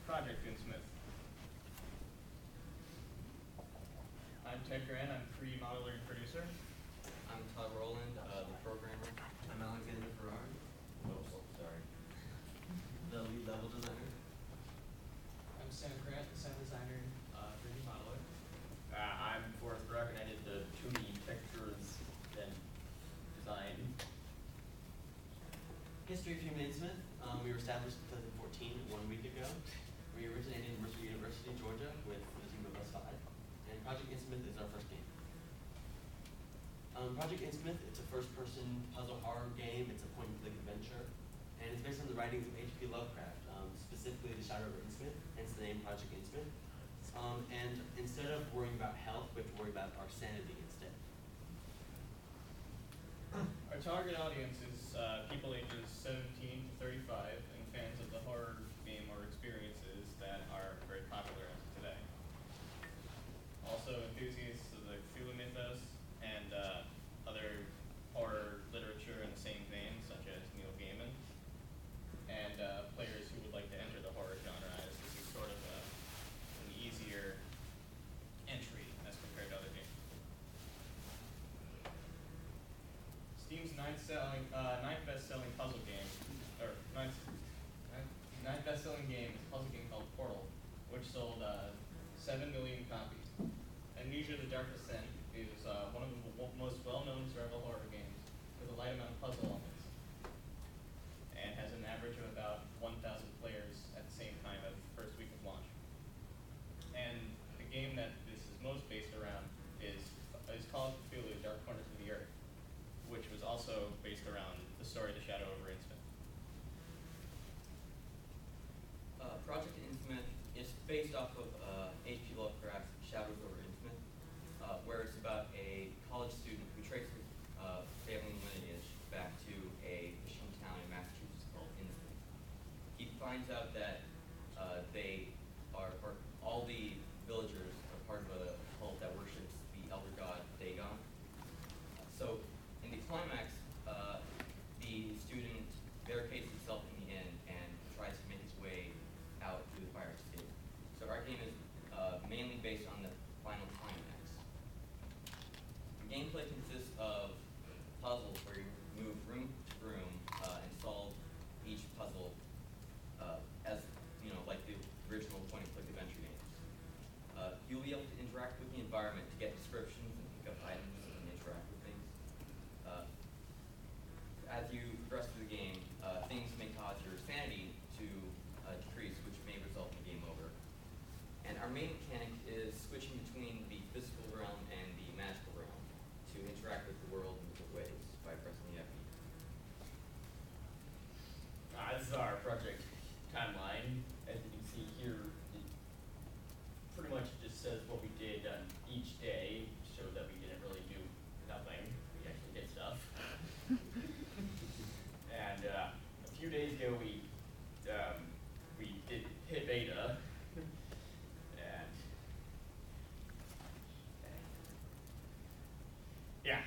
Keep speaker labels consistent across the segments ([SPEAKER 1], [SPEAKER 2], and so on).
[SPEAKER 1] Project Gunsmith. I'm Ted Grant, I'm pre-modeler and producer.
[SPEAKER 2] I'm Todd Rowland, the programmer.
[SPEAKER 3] I'm Alexander Ferrari.
[SPEAKER 2] Oh, sorry. The lead level designer.
[SPEAKER 4] I'm Sam Grant, the sound designer, 3D modeler.
[SPEAKER 5] I'm Forrest Brock, and I did the 2D textures and design.
[SPEAKER 3] History of Human Instrument. We were established in 2014, 1 week ago. We originated in Mercer University, Georgia, with a team of us 5. And Project Instrument is our first game. Project Instrument, it's a first-person puzzle horror game. It's a point-and-click adventure. And it's based on the writings of H.P. Lovecraft, specifically The Shadow over Innsmouth, hence the name Project Innsmouth. And instead of worrying about health, we have to worry about our sanity instead.
[SPEAKER 1] Our target audience is people ages 17 to 35 and fans of the horror game or experiences that are very popular as of today. Also enthusiasts of the Cthulhu mythos and other horror literature in the same vein, such as Neil Gaiman, and players who would like to enter the horror genre, as this is sort of an easier entry as compared to other games. Steam's ninth best-selling puzzle game, or ninth best-selling game is a puzzle game called Portal, which sold 7 million copies. Amnesia: The Dark Descent is one of the most well-known survival horror games with a light amount of puzzle elements, and has an average of about 1,000 players at the same time of the first week of launch. And the game that this is most based around is called Cthulhu: Dark Corners of the Earth, which was also based around the story of The Shadow over Innsmouth.
[SPEAKER 2] Project Innsmouth is based off of H.P. Lovecraft's Shadows over Innsmouth, where it's about a college student who traces his family lineage back to a fishing town in Massachusetts called Innsmouth. He finds out that all the villagers are part of a cult that worships the elder god Dagon. So in the climax, the student barricades himself in the inn and tries to make his way out through the fire escape. So our game is mainly based on the final climax. The gameplay consists of puzzles where you move room to room and solve each puzzle as like the original point-and-click adventure games. You'll be able to interact with the environment to get descriptions and pick up items and interact with things. As you progress through the game, things may cause your sanity to decrease, which may result in game over. And our main mechanic is switching between the physical realm and the magical realm to interact with the world in different ways by pressing the F key.
[SPEAKER 5] This is our project timeline. As you can see here, it pretty much just says what we did on each day, showed that we didn't really do nothing. We actually did stuff. And a few days ago, we did hit beta, and yeah.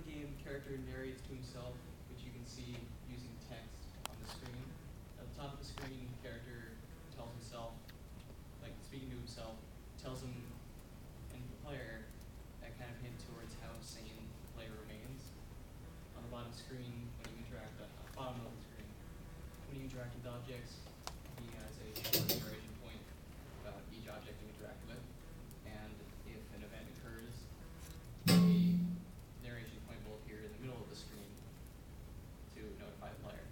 [SPEAKER 4] game, the character narrates to himself, which you can see using text on the screen. At the top of the screen, the character tells himself, like speaking to himself, tells him and the player that kind of hint towards how sane the player remains. On the bottom screen, when you interact, bottom of the screen, when you interact with objects, he has a short narration point about each object you interact with, and if an event occurs, the narration point will appear in the middle of the screen to notify the player.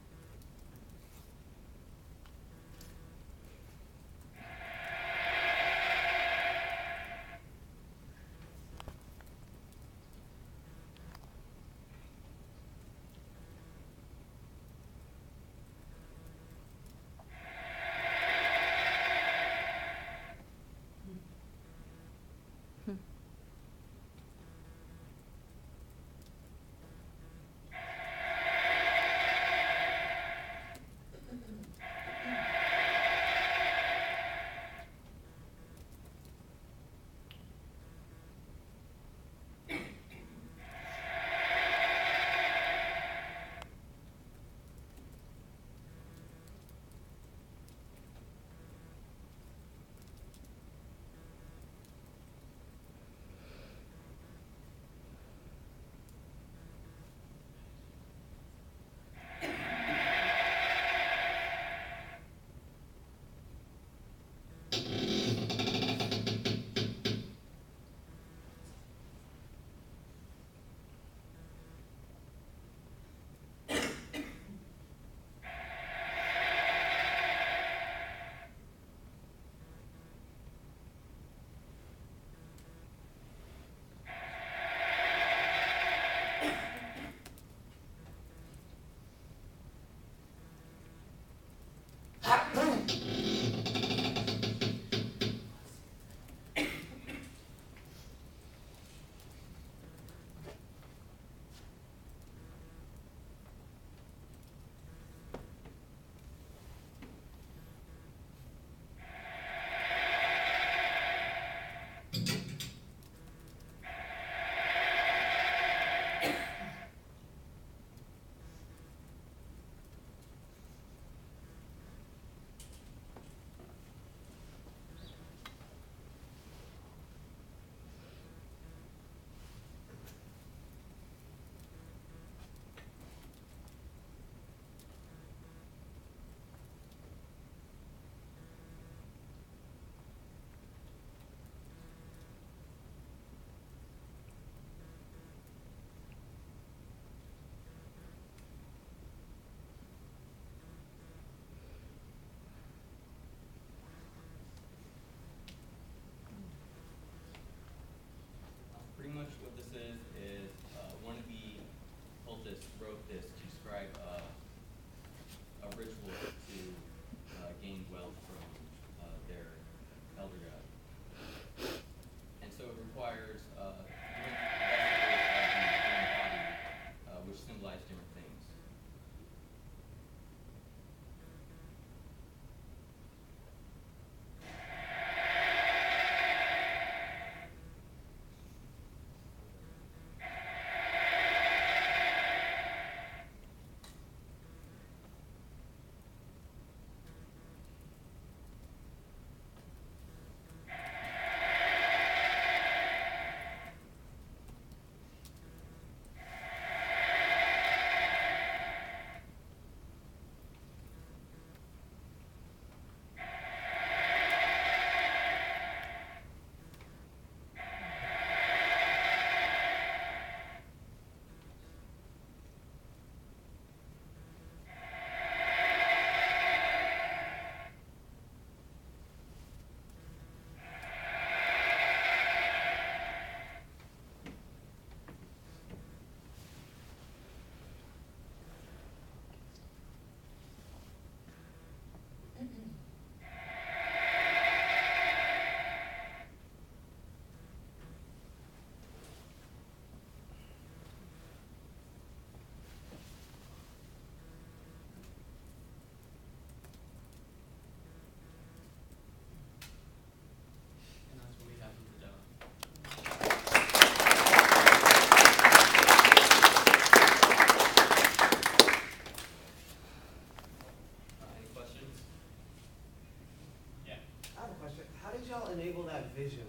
[SPEAKER 6] enable that vision?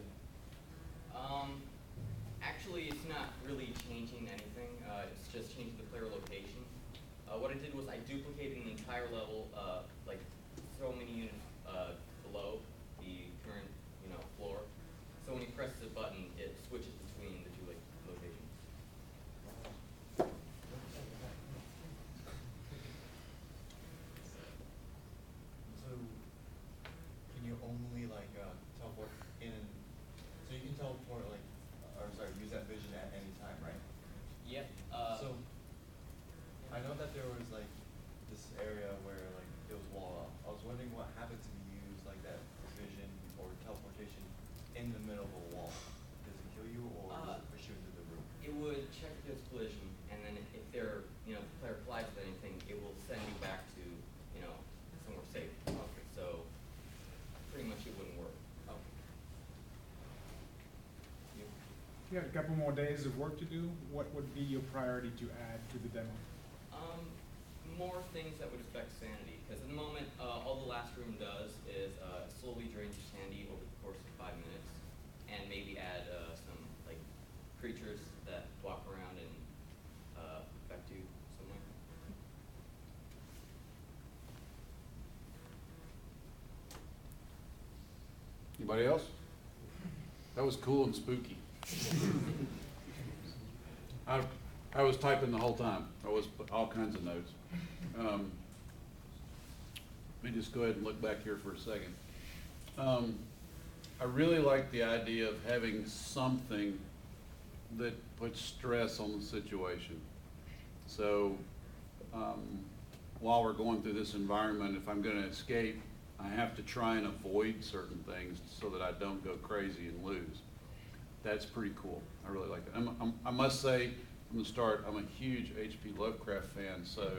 [SPEAKER 2] Actually, it's not really changing anything. It's just changing the player location. What I did was I duplicated an entire level, like so many units below the current, floor. So when he presses a button, it switches between the two locations.
[SPEAKER 7] So, can you only like teleport in? So you can teleport use that vision at any time, right?
[SPEAKER 2] Yep.
[SPEAKER 7] So, I know that there was like this area where like it was wall up. I was wondering what happens if you use like that vision or teleportation in the middle of a wall. Does it kill you or does it push you into the room?
[SPEAKER 2] It would check if there's collision, and then if there, the player collides with anything, it will send you back to, somewhere safe. So, pretty much it wouldn't work. You?
[SPEAKER 8] You got a couple more days of work to do. What would be your priority to add to the demo?
[SPEAKER 2] More things that would affect sanity, because at the moment, all the last room does is slowly drains your sanity over the course of 5 minutes, and maybe add some like creatures that walk around and affect you some way.
[SPEAKER 9] Anybody else? That was cool and spooky. I was typing the whole time. I was put all kinds of notes. Let me just go ahead and look back here for a second. I really like the idea of having something that puts stress on the situation. So while we're going through this environment, if I'm going to escape, I have to try and avoid certain things so that I don't go crazy and lose. That's pretty cool. I really like that. I must say from the start, I'm a huge H.P. Lovecraft fan, so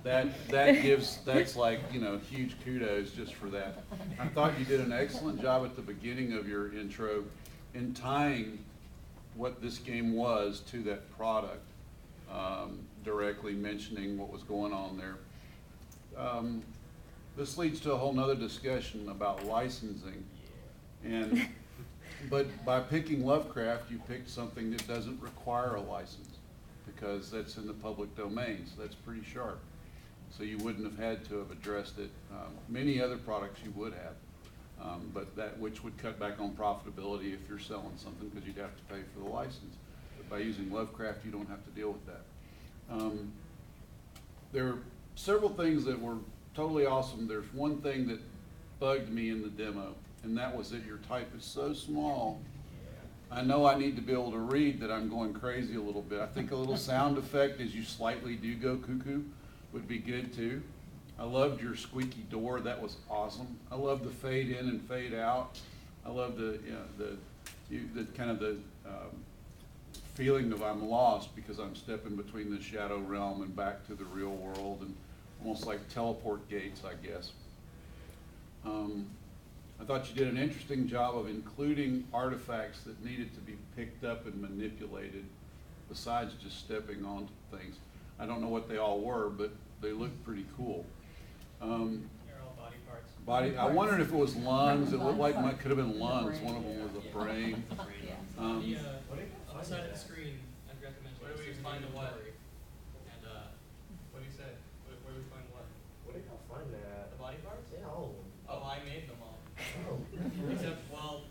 [SPEAKER 9] that's like, huge kudos just for that. I thought you did an excellent job at the beginning of your intro in tying what this game was to that product, directly mentioning what was going on there. This leads to a whole nother discussion about licensing. But by picking Lovecraft, you picked something that doesn't require a license because that's in the public domain, so that's pretty sharp. So you wouldn't have had to have addressed it. Many other products you would have, but which would cut back on profitability if you're selling something because you'd have to pay for the license. But by using Lovecraft, you don't have to deal with that. There are several things that were totally awesome. There's one thing that bugged me in the demo, and that was that your type is so small. I know I need to be able to read that I'm going crazy a little bit. I think a little sound effect as you slightly do go cuckoo would be good too. I loved your squeaky door. That was awesome. I love the fade in and fade out. I love the kind of the feeling of I'm lost because I'm stepping between the shadow realm and back to the real world, and almost like teleport gates, I guess. I thought you did an interesting job of including artifacts that needed to be picked up and manipulated besides just stepping onto things. I don't know what they all were, but they looked pretty cool.
[SPEAKER 1] They're all body parts.
[SPEAKER 9] I wondered if it was lungs. It looked like it could have been lungs. One of them was a brain.
[SPEAKER 4] On the side of the screen, I forgot to mention.
[SPEAKER 1] Where do we
[SPEAKER 4] there's an
[SPEAKER 1] find the what?
[SPEAKER 4] inventory. And
[SPEAKER 1] What do you say? Where do we find what?
[SPEAKER 6] Where did y'all find that?
[SPEAKER 1] The body parts?
[SPEAKER 6] Yeah, all of them.
[SPEAKER 1] Oh, I made them all.
[SPEAKER 6] Oh.
[SPEAKER 1] Except, well,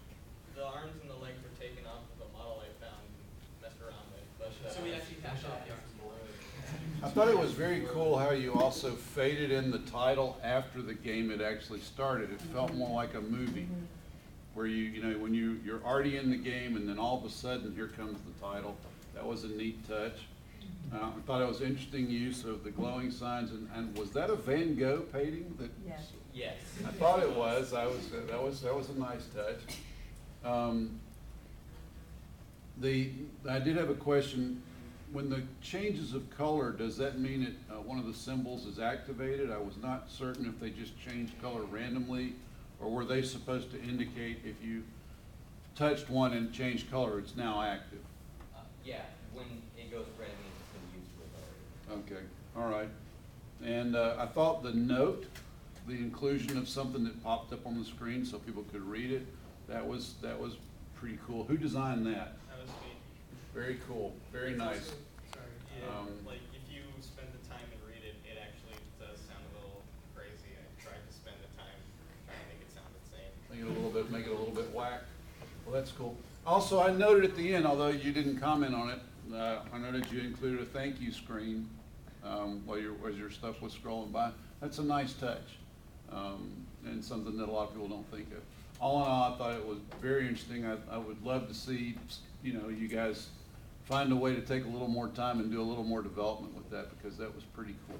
[SPEAKER 1] the arms and the legs were taken off of a model I found and messed around with. But,
[SPEAKER 4] so we actually hashed off the arms and the legs.
[SPEAKER 9] I thought it was very cool how you also faded in the title after the game had actually started. It felt more like a movie, where when you're already in the game and then all of a sudden here comes the title. That was a neat touch. I thought it was interesting use of the glowing signs, and was that a Van Gogh painting?
[SPEAKER 10] Yes.
[SPEAKER 2] Yes.
[SPEAKER 9] I thought it was. That was a nice touch. I did have a question. When the changes of color, does that mean that one of the symbols is activated? I was not certain if they just changed color randomly, or were they supposed to indicate if you touched one and changed color, it's now active?
[SPEAKER 2] Yeah, when it goes red, it means it's been used for already.
[SPEAKER 9] Okay, all right. And I thought the note, the inclusion of something that popped up on the screen so people could read it, That was pretty cool. Who designed that?
[SPEAKER 1] That was me.
[SPEAKER 9] Very cool, very
[SPEAKER 1] It's
[SPEAKER 9] nice.
[SPEAKER 1] also- Sorry. Yeah,
[SPEAKER 9] Um,
[SPEAKER 1] like if you spend the time and read it, it actually does sound a little crazy. I tried to spend the time trying to make it sound insane.
[SPEAKER 9] Make it a little bit whack. Well, that's cool. Also, I noted at the end, although you didn't comment on it, I noted you included a thank you screen as your stuff was scrolling by. That's a nice touch, and something that a lot of people don't think of. All in all, I thought it was very interesting. I would love to see, you guys find a way to take a little more time and do a little more development with that, because that was pretty cool.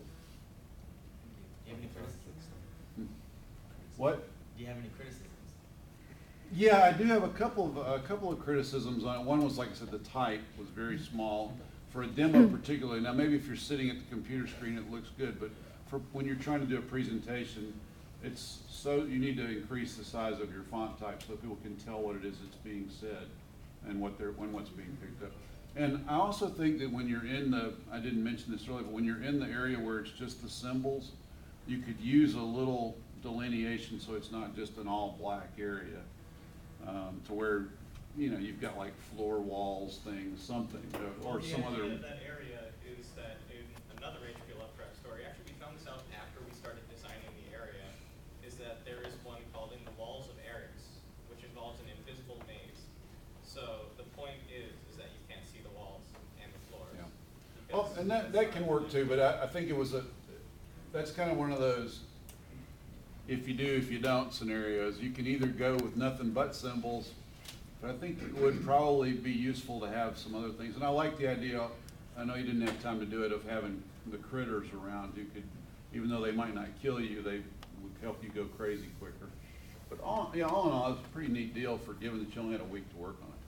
[SPEAKER 3] Do you have any criticisms?
[SPEAKER 9] What?
[SPEAKER 3] Do you have any criticisms?
[SPEAKER 9] Yeah, I do have a couple of criticisms on it. One was, like I said, the type was very small for a demo particularly. Now, maybe if you're sitting at the computer screen, it looks good, but for when you're trying to do a presentation, you need to increase the size of your font type so people can tell what it is that's being said and what's being picked up. And I also think that when you're I didn't mention this earlier, but when you're in the area where it's just the symbols, you could use a little delineation so it's not just an all black area. To where, you've got like floor walls things, something, or some other.
[SPEAKER 1] The idea of that area is that in another H.P. Lovecraft story, actually we found this out after we started designing the area, is that there is one called In the Walls of Ares, which involves an invisible maze. So the point is that you can't see the walls and the floors.
[SPEAKER 9] Yeah.
[SPEAKER 1] because
[SPEAKER 9] Well, and that can work too, but I think that's kind of one of those if you do, if you don't scenarios. You can either go with nothing but symbols, but I think it would probably be useful to have some other things. And I like the idea, I know you didn't have time to do it, of having the critters around. You could, even though they might not kill you, they would help you go crazy quicker. But all in all, it's a pretty neat deal for given that you only had a week to work on it.